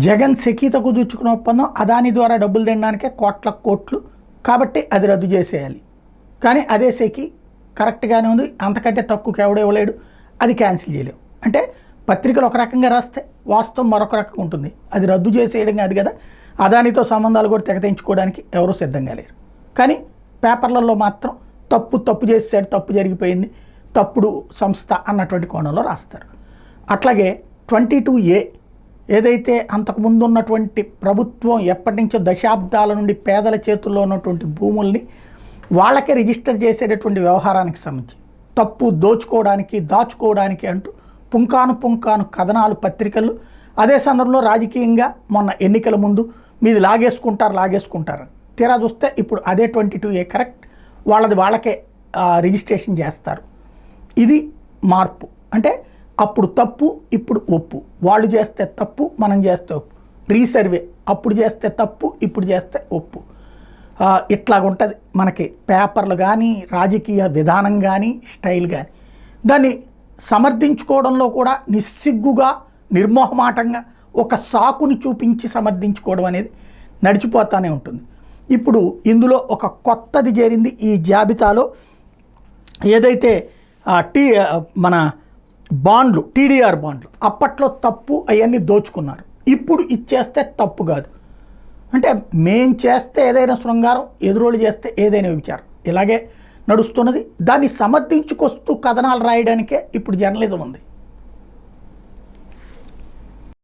జగన్ సెకీతో కుదుర్చుకున్న ఒప్పందం అదాని ద్వారా డబ్బులు తినడానికే కోట్ల కోట్లు, కాబట్టి అది రద్దు చేసేయాలి. కానీ అదే సెకీ కరెక్ట్గానే ఉంది, అంతకంటే తక్కువకి ఎవడో ఇవ్వలేడు, అది క్యాన్సిల్ చేయలేము. అంటే పత్రికలు ఒక రకంగా రాస్తే వాస్తవం మరొక రకంగా ఉంటుంది. అది రద్దు చేసేయడం కాదు కదా, అదానితో సంబంధాలు కూడా తెగతించుకోవడానికి ఎవరూ సిద్ధంగా లేరు. కానీ పేపర్లలో మాత్రం తప్పు చేసాడు, తప్పు జరిగిపోయింది, తప్పుడు సంస్థ అన్నటువంటి కోణంలో రాస్తారు. అట్లాగే 22A ఏదైతే అంతకుముందు ఉన్నటువంటి ప్రభుత్వం ఎప్పటి నుంచో దశాబ్దాల నుండి పేదల చేతుల్లో ఉన్నటువంటి భూముల్ని వాళ్ళకే రిజిస్టర్ చేసేటటువంటి వ్యవహారానికి సంబంధించి తప్పు దోచుకోవడానికి దాచుకోవడానికి అంటూ పుంకాను కథనాలు పత్రికలు, అదే సందర్భంలో రాజకీయంగా మొన్న ఎన్నికల ముందు మీది లాగేసుకుంటారు తీరా చూస్తే ఇప్పుడు అదే 22A కరెక్ట్, వాళ్ళకే రిజిస్ట్రేషన్ చేస్తారు. ఇది మార్పు. అంటే అప్పుడు తప్పు, ఇప్పుడు ఒప్పు. వాళ్ళు చేస్తే తప్పు, మనం చేస్తే ఒప్పు. రీసర్వే అప్పుడు చేస్తే తప్పు, ఇప్పుడు చేస్తే ఒప్పు. ఇట్లాగుంటుంది మనకి పేపర్లు కానీ, రాజకీయ విధానం కానీ, స్టైల్ కానీ. దాన్ని సమర్థించుకోవడంలో కూడా నిస్సిగ్గుగా, నిర్మోహమాటంగా ఒక సాకుని చూపించి సమర్థించుకోవడం అనేది నడిచిపోతూనే ఉంటుంది. ఇప్పుడు ఇందులో ఒక కొత్తది చేరింది ఈ జాబితాలో. ఏదైతే మన బాండ్లు, TDR బాండ్లు అప్పట్లో తప్పు అవన్నీ దోచుకున్నారు, ఇప్పుడు ఇచ్చేస్తే తప్పు కాదు. అంటే మేం చేస్తే ఏదైనా శృంగారం, ఎదురోళ్ళు చేస్తే ఏదైనా విచారం, ఇలాగే నడుస్తున్నది. దాన్ని సమర్థించుకొస్తూ కథనాలు రాయడానికే ఇప్పుడు జర్నలిజం ఉంది.